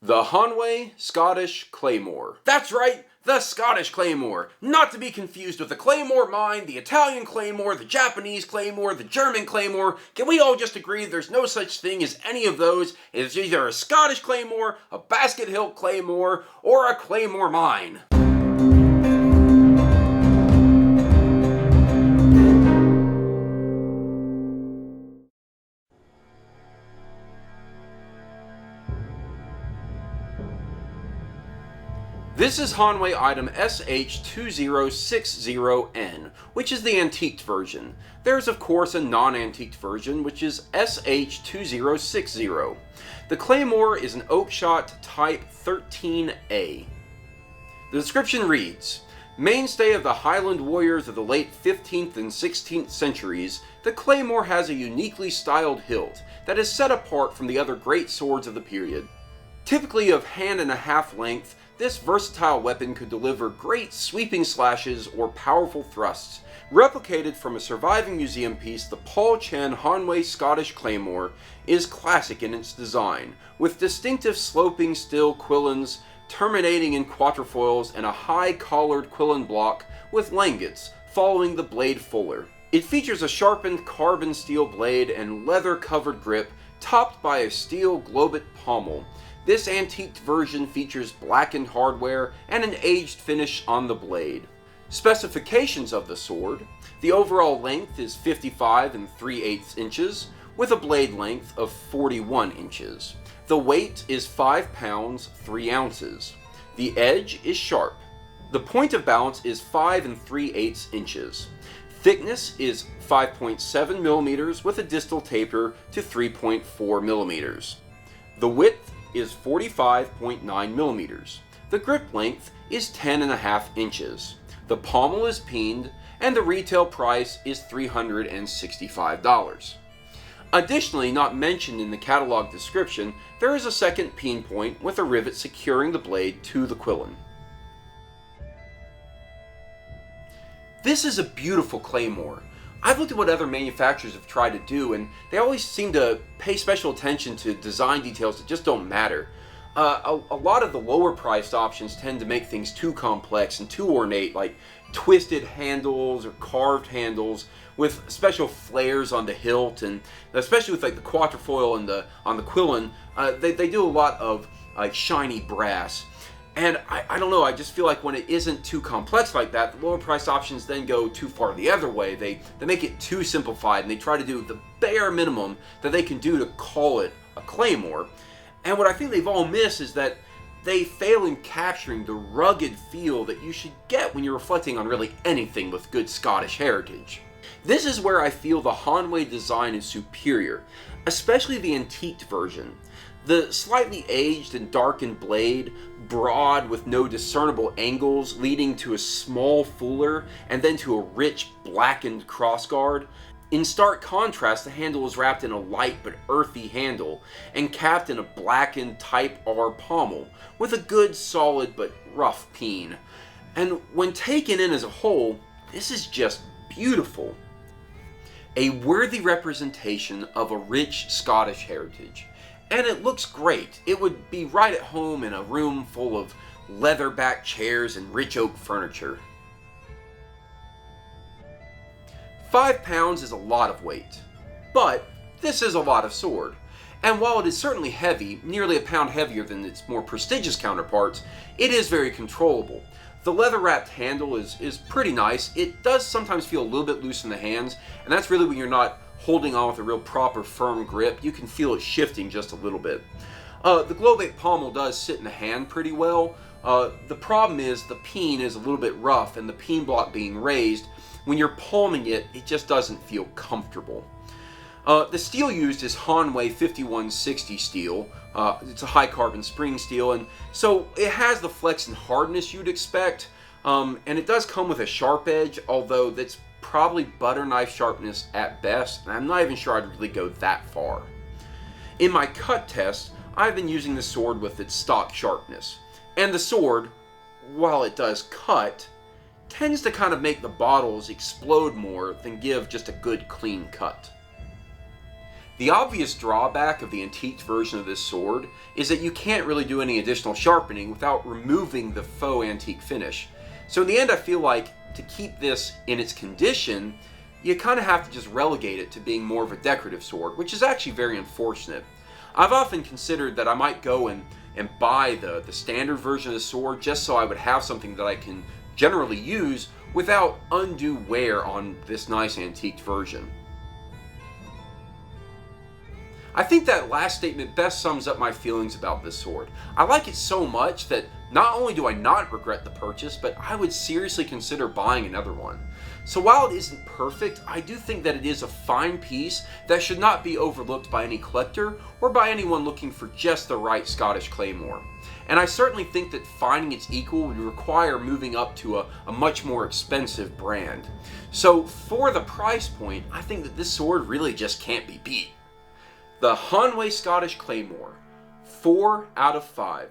The Hanwei Scottish Claymore. That's right, the Scottish Claymore. Not to be confused with the Claymore mine, the Italian Claymore, the Japanese Claymore, the German Claymore. Can we all just agree there's no such thing as any of those? It's either a Scottish Claymore, a Basket Hill Claymore, or a Claymore mine. This is Hanwei item SH2060N, which is the antiqued version. There's of course a non-antiqued version, which is SH2060. The Claymore is an Oakeshott Type XIIIa. The description reads, mainstay of the Highland warriors of the late 15th and 16th centuries, the Claymore has a uniquely styled hilt that is set apart from the other great swords of the period. Typically of hand and a half length, this versatile weapon could deliver great sweeping slashes or powerful thrusts. Replicated from a surviving museum piece, the Paul Chen Hanwei Scottish Claymore is classic in its design, with distinctive sloping steel quillons terminating in quatrefoils and a high-collared quillon block with langets following the blade fuller. It features a sharpened carbon steel blade and leather-covered grip topped by a steel globet pommel. This antiqued version features blackened hardware and an aged finish on the blade. Specifications of the sword: the overall length is 55 3/8 inches, with a blade length of 41 inches. The weight is 5 pounds 3 ounces. The edge is sharp. The point of balance is 5 3/8 inches. Thickness is 5.7 millimeters with a distal taper to 3.4 millimeters. The width is 45.9 millimeters. The grip length is 10.5 inches. The pommel is peened, and the retail price is $365. Additionally, not mentioned in the catalog description, there is a second peen point with a rivet securing the blade to the quillon. This is a beautiful claymore. I've looked at what other manufacturers have tried to do, and they always seem to pay special attention to design details that just don't matter. A lot of the lower priced options tend to make things too complex and too ornate, like twisted handles or carved handles with special flares on the hilt, and especially with like the quatrefoil and on the quillon, they do a lot of shiny brass. And I don't know, I just feel like when it isn't too complex like that, the lower priced options then go too far the other way. They make it too simplified, and they try to do the bare minimum that they can do to call it a claymore. And what I think they've all missed is that they fail in capturing the rugged feel that you should get when you're reflecting on really anything with good Scottish heritage. This is where I feel the Hanwei design is superior, especially the antiqued version. The slightly aged and darkened blade, broad with no discernible angles leading to a small fuller and then to a rich blackened crossguard. In stark contrast, the handle is wrapped in a light but earthy handle and capped in a blackened Type R pommel with a good solid but rough peen. And when taken in as a whole, this is just beautiful. A worthy representation of a rich Scottish heritage. And it looks great. It would be right at home in a room full of leather-backed chairs and rich oak furniture. 5 pounds is a lot of weight, but this is a lot of sword. And while it is certainly heavy, nearly a pound heavier than its more prestigious counterparts, it is very controllable. The leather-wrapped handle is pretty nice. It does sometimes feel a little bit loose in the hands, and that's really when you're not holding on with a real proper firm grip. You can feel it shifting just a little bit. The globate pommel does sit in the hand pretty well. The problem is the peen is a little bit rough, and the peen block being raised, when you're palming it, it just doesn't feel comfortable. The steel used is Hanwei 5160 steel. It's a high carbon spring steel, and so it has the flex and hardness you'd expect, and it does come with a sharp edge, although that's probably butter knife sharpness at best, and I'm not even sure I'd really go that far. In my cut test, I've been using the sword with its stock sharpness, and the sword, while it does cut, tends to kind of make the bottles explode more than give just a good clean cut. The obvious drawback of the antiqued version of this sword is that you can't really do any additional sharpening without removing the faux antique finish. So in the end, I feel like to keep this in its condition, you kind of have to just relegate it to being more of a decorative sword, which is actually very unfortunate. I've often considered that I might go and buy the standard version of the sword just so I would have something that I can generally use without undue wear on this nice antiqued version. I think that last statement best sums up my feelings about this sword. I like it so much that not only do I not regret the purchase, but I would seriously consider buying another one. So while it isn't perfect, I do think that it is a fine piece that should not be overlooked by any collector or by anyone looking for just the right Scottish Claymore. And I certainly think that finding its equal would require moving up to a much more expensive brand. So for the price point, I think that this sword really just can't be beat. The Hanwei Scottish Claymore, 4 out of 5.